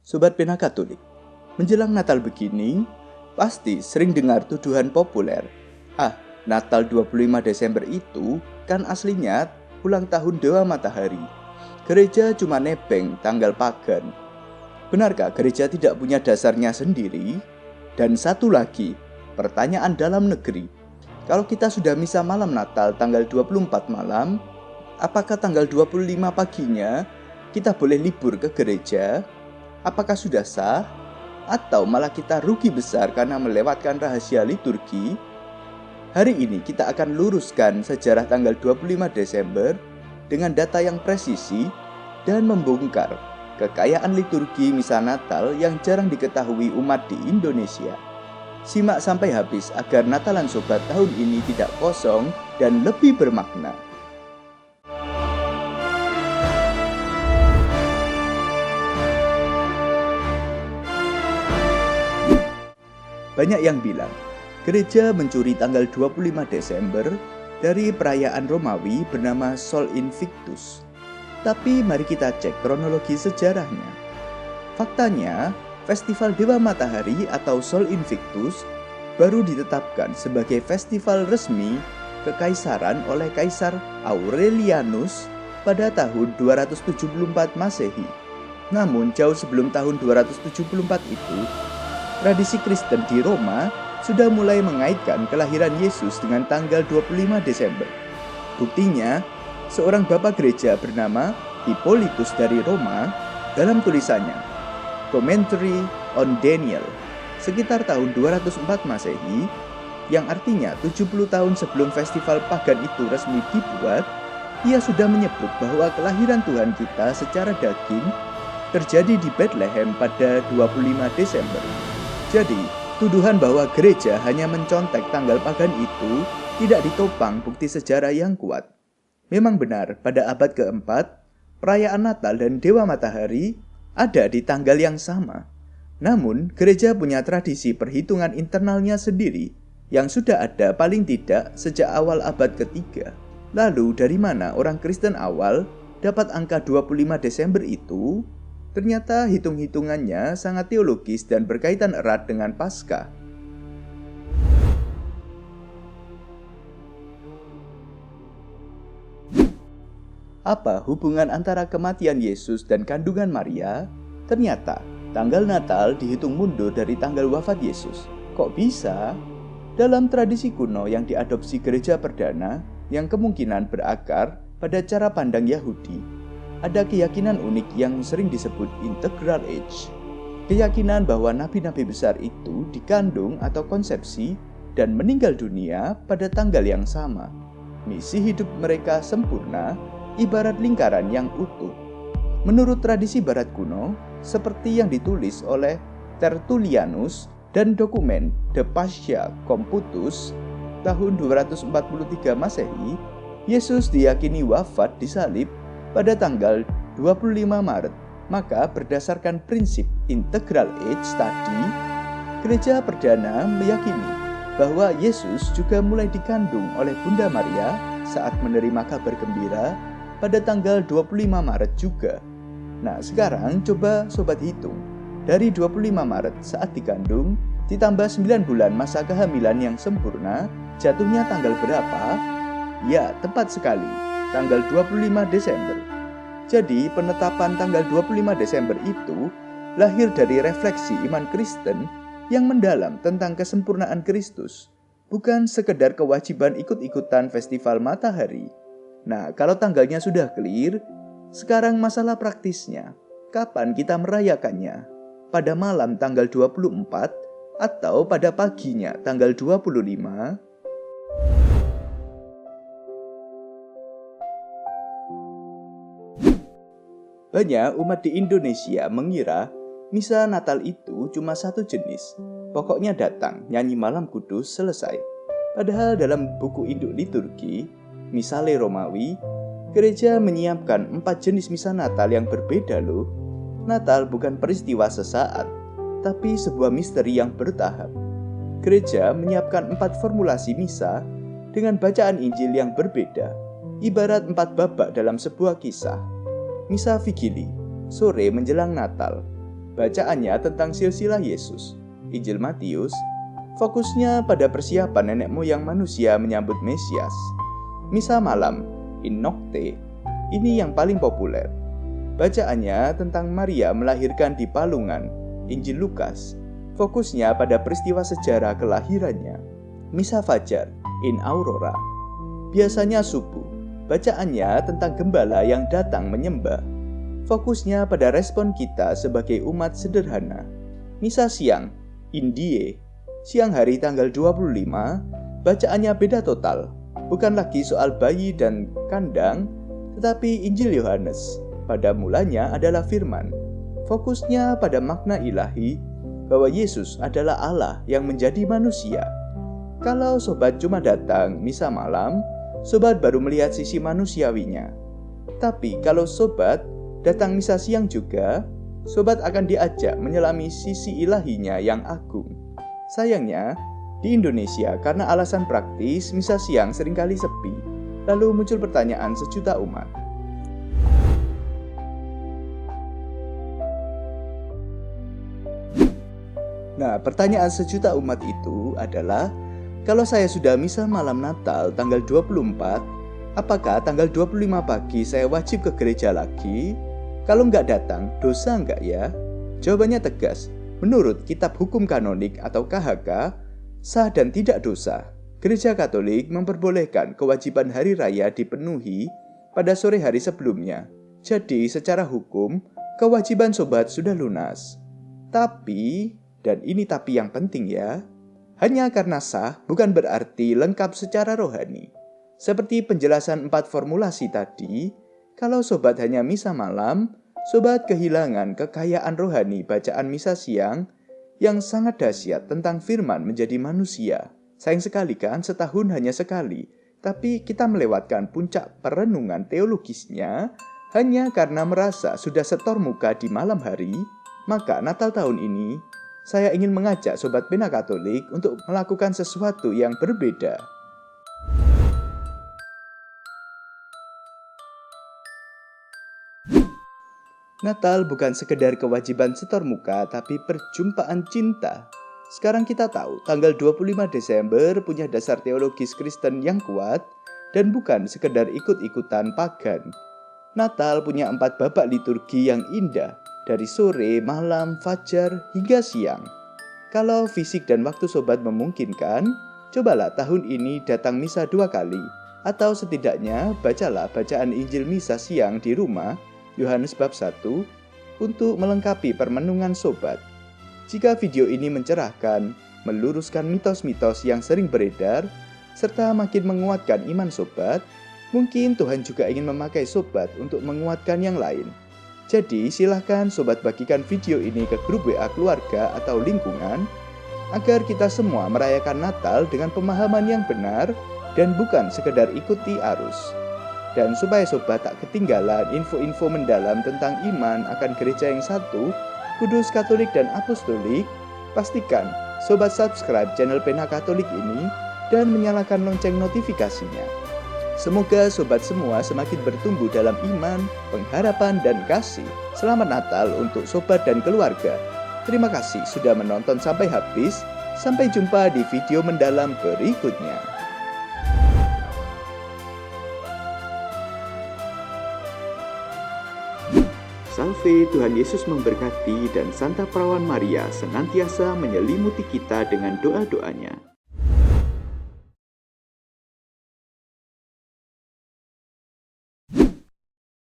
Sobat Pena Katolik, menjelang Natal begini, pasti sering dengar tuduhan populer. Natal 25 Desember itu kan aslinya ulang tahun Dewa Matahari. Gereja cuma nebeng tanggal pagan. Benarkah gereja tidak punya dasarnya sendiri? Dan satu lagi, pertanyaan dalam negeri. Kalau kita sudah misa malam Natal tanggal 24 malam, apakah tanggal 25 paginya kita boleh libur ke gereja? Apakah sudah sah? Atau malah kita rugi besar karena melewatkan rahasia liturgi? Hari ini kita akan luruskan sejarah tanggal 25 Desember dengan data yang presisi dan membongkar kekayaan liturgi misa Natal yang jarang diketahui umat di Indonesia. Simak sampai habis agar Natalan Sobat tahun ini tidak kosong dan lebih bermakna. Banyak yang bilang, gereja mencuri tanggal 25 Desember dari perayaan Romawi bernama Sol Invictus. Tapi mari kita cek kronologi sejarahnya. Faktanya, Festival Dewa Matahari atau Sol Invictus baru ditetapkan sebagai festival resmi kekaisaran oleh Kaisar Aurelianus pada tahun 274 Masehi. Namun jauh sebelum tahun 274 itu, tradisi Kristen di Roma sudah mulai mengaitkan kelahiran Yesus dengan tanggal 25 Desember. Buktinya, seorang bapak gereja bernama Hippolytus dari Roma dalam tulisannya Commentary on Daniel sekitar tahun 204 Masehi, yang artinya 70 tahun sebelum festival pagan itu resmi dibuat, ia sudah menyebut bahwa kelahiran Tuhan kita secara daging terjadi di Bethlehem pada 25 Desember. Jadi, tuduhan bahwa gereja hanya mencontek tanggal pagan itu tidak ditopang bukti sejarah yang kuat. Memang benar, pada abad keempat, perayaan Natal dan Dewa Matahari ada di tanggal yang sama. Namun, gereja punya tradisi perhitungan internalnya sendiri yang sudah ada paling tidak sejak awal abad ketiga. Lalu, dari mana orang Kristen awal dapat angka 25 Desember itu? Ternyata hitung-hitungannya sangat teologis dan berkaitan erat dengan Paskah. Apa hubungan antara kematian Yesus dan kandungan Maria? Ternyata tanggal Natal dihitung mundur dari tanggal wafat Yesus. Kok bisa? Dalam tradisi kuno yang diadopsi gereja perdana, yang kemungkinan berakar pada cara pandang Yahudi, ada keyakinan unik yang sering disebut integral age. Keyakinan bahwa nabi-nabi besar itu dikandung atau konsepsi dan meninggal dunia pada tanggal yang sama. Misi hidup mereka sempurna, ibarat lingkaran yang utuh. Menurut tradisi barat kuno, seperti yang ditulis oleh Tertullianus dan dokumen De Pascha Computus tahun 243 Masehi, Yesus diyakini wafat disalib pada tanggal 25 Maret. Maka berdasarkan prinsip integral age tadi, gereja perdana meyakini bahwa Yesus juga mulai dikandung oleh Bunda Maria saat menerima kabar gembira pada tanggal 25 Maret juga. Nah, sekarang coba sobat hitung. Dari 25 Maret saat dikandung ditambah 9 bulan masa kehamilan yang sempurna, jatuhnya tanggal berapa? Ya, tepat sekali, tanggal 25 Desember. Jadi, penetapan tanggal 25 Desember itu lahir dari refleksi iman Kristen yang mendalam tentang kesempurnaan Kristus, bukan sekedar kewajiban ikut-ikutan festival matahari. Nah, kalau tanggalnya sudah clear, sekarang masalah praktisnya. Kapan kita merayakannya? Pada malam tanggal 24 atau pada paginya tanggal 25? Banyak umat di Indonesia mengira misa Natal itu cuma satu jenis. Pokoknya datang, nyanyi malam kudus, selesai. Padahal dalam buku induk liturgi, Misale Romawi, gereja menyiapkan 4 jenis misa Natal yang berbeda loh. Natal bukan peristiwa sesaat, tapi sebuah misteri yang bertahap. Gereja menyiapkan 4 formulasi misa dengan bacaan Injil yang berbeda, ibarat 4 babak dalam sebuah kisah. Misa Vigili, sore menjelang Natal. bacaannya tentang silsilah Yesus. Injil Matius, fokusnya pada persiapan nenek moyang manusia menyambut Mesias. Misa malam, In Nocte, ini yang paling populer. Bacaannya tentang Maria melahirkan di palungan. Injil Lukas, fokusnya pada peristiwa sejarah kelahirannya. Misa Fajar, In Aurora, biasanya subuh. Bacaannya tentang gembala yang datang menyembah. Fokusnya pada respon kita sebagai umat sederhana. Misa siang, In Die, siang hari tanggal 25, bacaannya beda total. Bukan lagi soal bayi dan kandang, tetapi Injil Yohanes. Pada mulanya adalah firman. Fokusnya pada makna ilahi bahwa Yesus adalah Allah yang menjadi manusia. Kalau sobat cuma datang misa malam, sobat baru melihat sisi manusiawinya. Tapi kalau sobat datang misa siang juga, sobat akan diajak menyelami sisi ilahinya yang agung. Sayangnya, di Indonesia karena alasan praktis, misa siang seringkali sepi. Lalu muncul pertanyaan sejuta umat. Nah, pertanyaan sejuta umat itu adalah, kalau saya sudah misa malam Natal tanggal 24, apakah tanggal 25 pagi saya wajib ke gereja lagi? Kalau nggak datang, dosa nggak ya? Jawabannya tegas. Menurut Kitab Hukum Kanonik atau KHK, sah dan tidak dosa. Gereja Katolik memperbolehkan kewajiban hari raya dipenuhi pada sore hari sebelumnya. Jadi, secara hukum, kewajiban sobat sudah lunas. Tapi, dan ini tapi yang penting ya, hanya karena sah bukan berarti lengkap secara rohani. Seperti penjelasan 4 formulasi tadi, kalau sobat hanya misa malam, sobat kehilangan kekayaan rohani bacaan misa siang yang sangat dahsyat tentang firman menjadi manusia. Sayang sekali kan setahun hanya sekali, tapi kita melewatkan puncak perenungan teologisnya hanya karena merasa sudah setor muka di malam hari. Maka Natal tahun ini, saya ingin mengajak Sobat Pena Katolik untuk melakukan sesuatu yang berbeda. Natal bukan sekedar kewajiban setor muka, tapi perjumpaan cinta. Sekarang kita tahu, tanggal 25 Desember punya dasar teologis Kristen yang kuat dan bukan sekedar ikut-ikutan pagan. Natal punya 4 babak liturgi yang indah, dari sore, malam, fajar, hingga siang. Kalau fisik dan waktu sobat memungkinkan, cobalah tahun ini datang misa 2 kali, atau setidaknya bacalah bacaan Injil misa siang di rumah, Yohanes bab 1, untuk melengkapi permenungan sobat. Jika video ini mencerahkan, meluruskan mitos-mitos yang sering beredar, serta makin menguatkan iman sobat, mungkin Tuhan juga ingin memakai sobat untuk menguatkan yang lain. Jadi silahkan sobat bagikan video ini ke grup WA keluarga atau lingkungan, agar kita semua merayakan Natal dengan pemahaman yang benar dan bukan sekedar ikuti arus. Dan supaya sobat tak ketinggalan info-info mendalam tentang iman akan gereja yang satu, Kudus, Katolik, dan Apostolik, pastikan sobat subscribe channel Pena Katolik ini dan menyalakan lonceng notifikasinya. Semoga sobat semua semakin bertumbuh dalam iman, pengharapan, dan kasih. Selamat Natal untuk sobat dan keluarga. Terima kasih sudah menonton sampai habis. Sampai jumpa di video mendalam berikutnya. Salve, Tuhan Yesus memberkati dan Santa Perawan Maria senantiasa menyelimuti kita dengan doa-doanya.